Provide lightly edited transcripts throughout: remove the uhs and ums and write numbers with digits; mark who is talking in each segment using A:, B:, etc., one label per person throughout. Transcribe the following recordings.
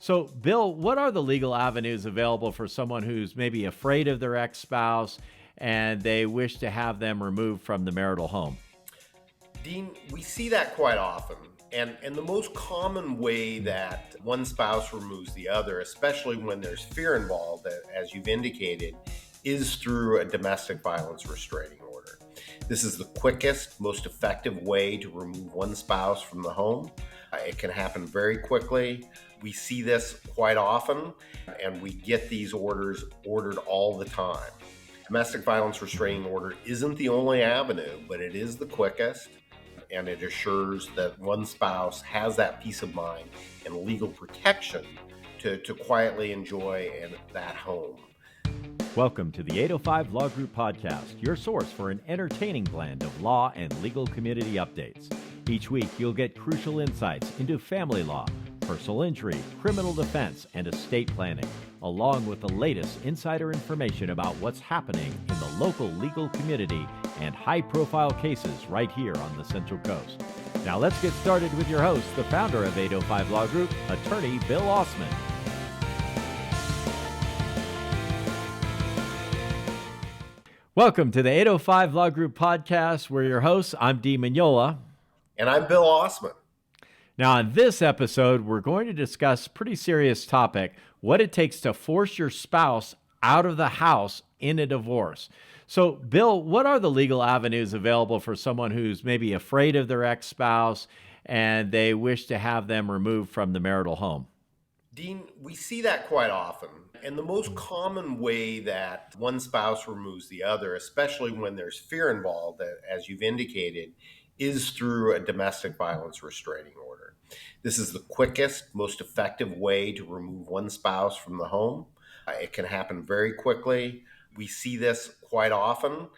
A: So, Bill, what are the legal avenues available for someone who's maybe afraid of their ex-spouse and they wish to have them removed from the marital home?
B: Dean, we see that quite often. And the most common way that one spouse removes the other, especially when there's fear involved, as you've indicated, is through a domestic violence restraining order. This is the quickest, most effective way to remove one spouse from the home. It can happen very quickly. We see this quite often, and we get these orders ordered all the time. Domestic violence restraining order isn't the only avenue, but it is the quickest, and it assures that one spouse has that peace of mind and legal protection to quietly enjoy that home.
A: Welcome to the 805 Law Group Podcast, your source for an entertaining blend of law and legal community updates. Each week, you'll get crucial insights into family law, personal injury, criminal defense, and estate planning, along with the latest insider information about what's happening in the local legal community and high-profile cases right here on the Central Coast. Now let's get started with your host, the founder of 805 Law Group, attorney Bill Ausman. Welcome to the 805 Law Group Podcast. We're your hosts. I'm Dee Mignola.
B: And I'm Bill Ausman.
A: Now, on this episode, we're going to discuss a pretty serious topic, what it takes to force your spouse out of the house in a divorce. So, Bill, what are the legal avenues available for someone who's maybe afraid of their ex-spouse and they wish to have them removed from the marital home?
B: Dean, we see that quite often. And the most common way that one spouse removes the other, especially when there's fear involved, as you've indicated, is through a domestic violence restraining order. This is the quickest, most effective way to remove one spouse from the home. It can happen very quickly. We see this quite often,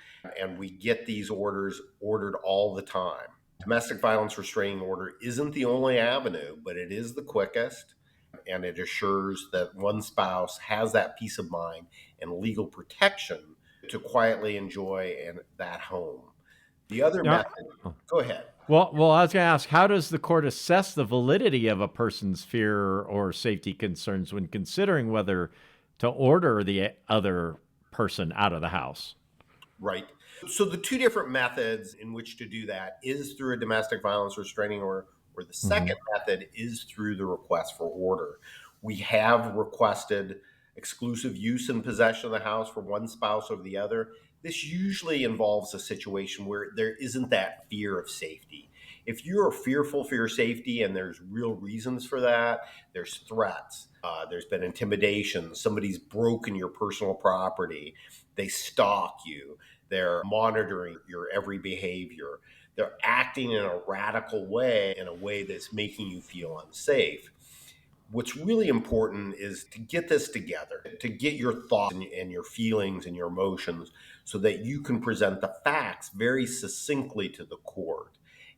B: and we get these orders ordered all the time. Domestic violence restraining order isn't the only avenue, but it is the quickest, and it assures that one spouse has that peace of mind and legal protection to quietly enjoy that home. The other method, go ahead.
A: Well, I was going to ask, how does the court assess the validity of a person's fear or safety concerns when considering whether to order the other person out of the house?
B: Right. So the two different methods in which to do that is through a domestic violence restraining order, or the second method is through the request for order. We have requested exclusive use and possession of the house for one spouse over the other. This usually involves a situation where there isn't that fear of safety. If you're fearful for your safety and there's real reasons for that, there's threats, there's been intimidation, somebody's broken your personal property, they stalk you, they're monitoring your every behavior, they're acting in a radical way, in a way that's making you feel unsafe. What's really important is to get this together, to get your thoughts and your feelings and your emotions so that you can present the facts very succinctly to the court.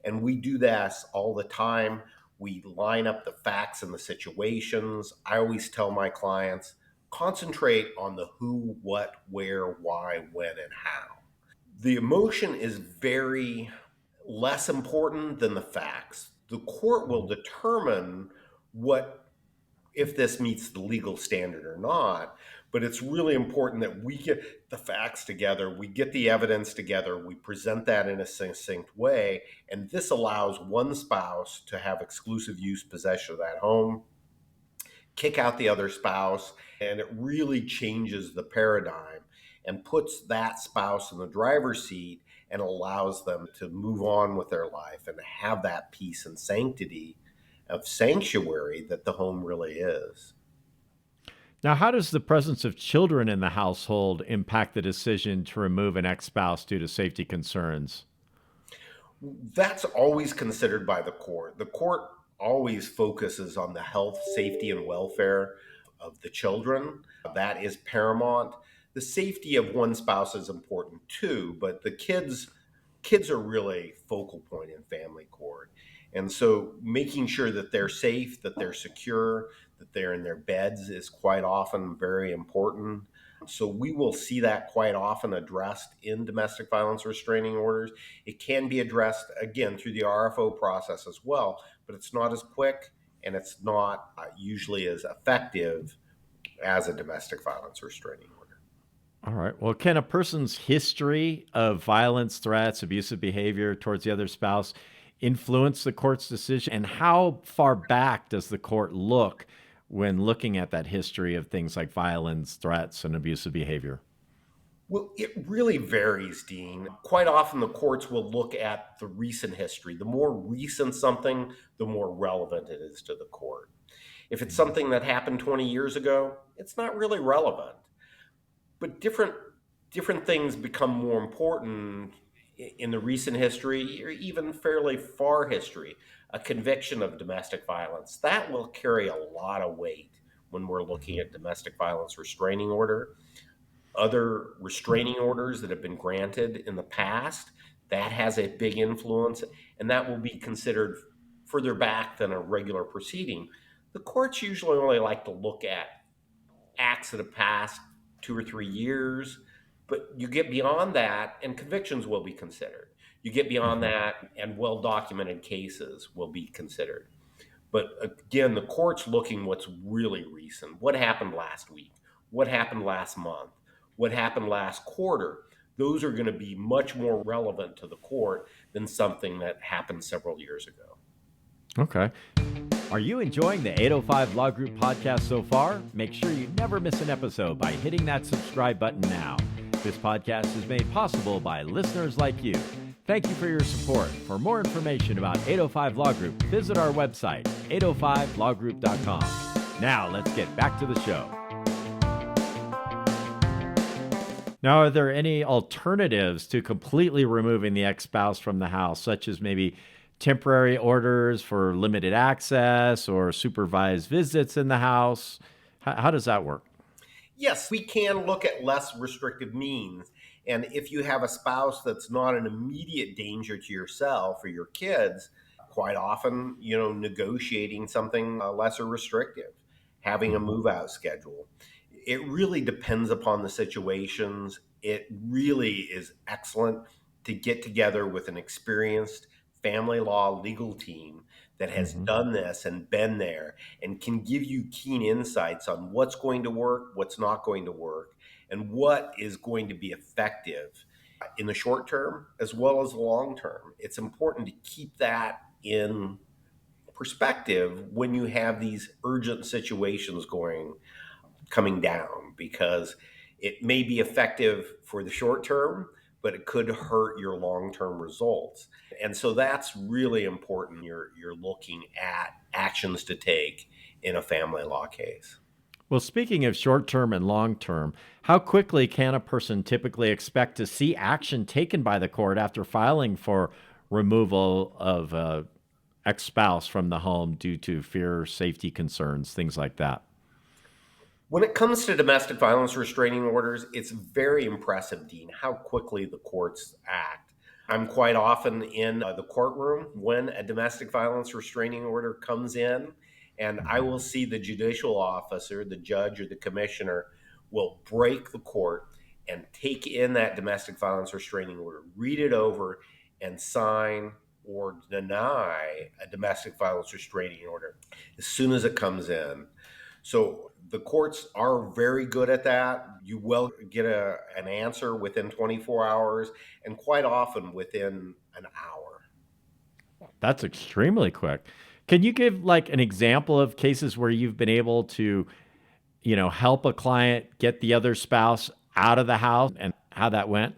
B: And we do this all the time. We line up the facts and the situations. I always tell my clients, concentrate on the who, what, where, why, when, and how. The emotion is very less important than the facts. The court will determine if this meets the legal standard or not, but it's really important that we get the facts together, we get the evidence together, we present that in a succinct way, and this allows one spouse to have exclusive use possession of that home, kick out the other spouse, and it really changes the paradigm and puts that spouse in the driver's seat and allows them to move on with their life and have that peace and sanctity of sanctuary that the home really is.
A: Now, how does the presence of children in the household impact the decision to remove an ex-spouse due to safety concerns?
B: That's always considered by the court. The court always focuses on the health, safety, and welfare of the children. That is paramount. The safety of one spouse is important too, but the kids are really focal point in family court. And so making sure that they're safe, that they're secure, that they're in their beds is quite often very important. So we will see that quite often addressed in domestic violence restraining orders. It can be addressed, again, through the RFO process as well, but it's not as quick. and it's not usually as effective as a domestic violence restraining order.
A: All right. Well, can a person's history of violence, threats, abusive behavior towards the other spouse influence the court's decision? And how far back does the court look when looking at that history of things like violence, threats, and abusive behavior?
B: Well, it really varies, Dean. Quite often, the courts will look at the recent history. The more recent something, the more relevant it is to the court. If it's something that happened 20 years ago, it's not really relevant. But different things become more important in the recent history or even fairly far history. A conviction of domestic violence, that will carry a lot of weight when we're looking at domestic violence restraining order. Other restraining orders that have been granted in the past, that has a big influence, and that will be considered further back than a regular proceeding. The courts usually only like to look at acts that have passed 2 or 3 years, but you get beyond that, and convictions will be considered. You get beyond
A: Mhm.
B: that, and well documented cases will be considered. But again, the court's looking what's really recent. What happened last week? What happened last month? What happened last quarter? Those are going to be much more relevant to the court than something that happened several years ago.
A: Okay. Are you enjoying the 805 Law Group podcast so far? Make sure you never miss an episode by hitting that subscribe button now. This podcast is made possible by listeners like you. Thank you for your support. For more information about 805 Law Group, visit our website, 805lawgroup.com. Now, let's get back to the show. Now, are there any alternatives to completely removing the ex-spouse from the house, such as maybe temporary orders for limited access or supervised visits in the house? How does that work?
B: Yes, we can look at less restrictive means. And if you have a spouse that's not an immediate danger to yourself or your kids, quite often, negotiating something lesser restrictive, having a
A: Mhm.
B: move out schedule. It really depends upon the situations. It really is excellent to get together with an experienced family law legal team that has
A: Mhm.
B: done this and been there and can give you keen insights on what's going to work, what's not going to work, and what is going to be effective in the short term as well as the long term. It's important to keep that in perspective when you have these urgent situations coming down, because it may be effective for the short term, but it could hurt your long-term results. And so that's really important. You're looking at actions to take in a family law case.
A: Well, speaking of short term and long term, how quickly can a person typically expect to see action taken by the court after filing for removal of ex spouse from the home due to fear, safety concerns, things like that?
B: When it comes to domestic violence restraining orders, it's very impressive, Dean, how quickly the courts act. I'm quite often in the courtroom when a domestic violence restraining order comes in, and I
A: Mhm.
B: will see the judicial officer, the judge, or the commissioner will break the court and take in that domestic violence restraining order, read it over, and sign or deny a domestic violence restraining order as soon as it comes in. So the courts are very good at that. You will get an answer within 24 hours and quite often within an hour.
A: That's extremely quick. Can you give like an example of cases where you've been able to, help a client get the other spouse out of the house and how that went?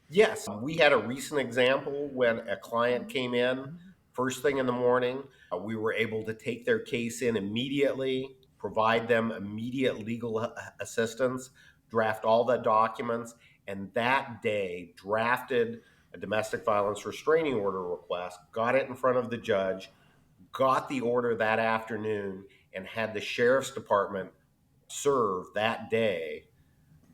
B: Yes, we had a recent example when a client came in first thing in the morning. We were able to take their case in immediately, provide them immediate legal assistance, draft all the documents, and that day drafted a domestic violence restraining order request, got it in front of the judge, got the order that afternoon, and had the sheriff's department serve that day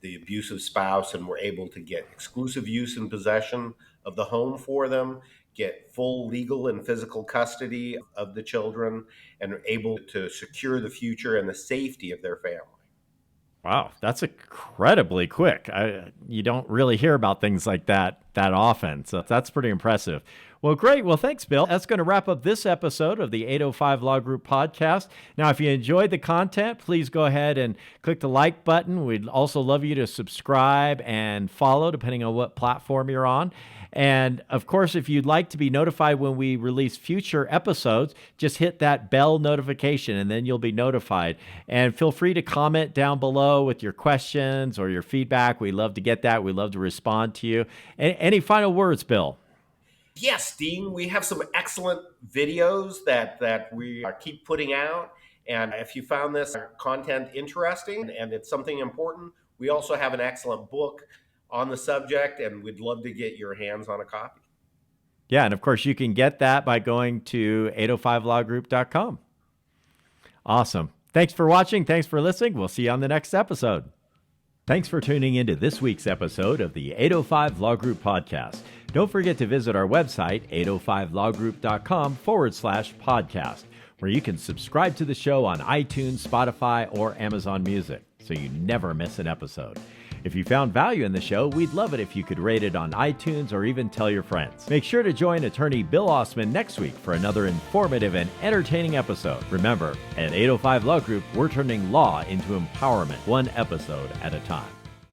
B: the abusive spouse, and were able to get exclusive use and possession of the home for them, get full legal and physical custody of the children, and are able to secure the future and the safety of their family.
A: Wow, that's incredibly quick. You don't really hear about things like that often, so that's pretty impressive. Well, great. Well, thanks, Bill. That's going to wrap up this episode of the 805 Law Group podcast. Now, if you enjoyed the content, please go ahead and click the like button. We'd also love you to subscribe and follow, depending on what platform you're on. And of course, if you'd like to be notified when we release future episodes, just hit that bell notification and then you'll be notified. And feel free to comment down below with your questions or your feedback. We love to get that. We love to respond to you. Any final words, Bill?
B: Yes, Dean, we have some excellent videos that we keep putting out. And if you found this content interesting and it's something important, we also have an excellent book on the subject, and we'd love to get your hands on a copy.
A: Yeah, and of course, you can get that by going to 805lawgroup.com. Awesome. Thanks for watching. Thanks for listening. We'll see you on the next episode. Thanks for tuning into this week's episode of the 805 Law Group podcast. Don't forget to visit our website, 805lawgroup.com/podcast, where you can subscribe to the show on iTunes, Spotify, or Amazon Music, so you never miss an episode. If you found value in the show, we'd love it if you could rate it on iTunes or even tell your friends. Make sure to join attorney Bill Ausman next week for another informative and entertaining episode. Remember, at 805 Law Group, we're turning law into empowerment, one episode at a time.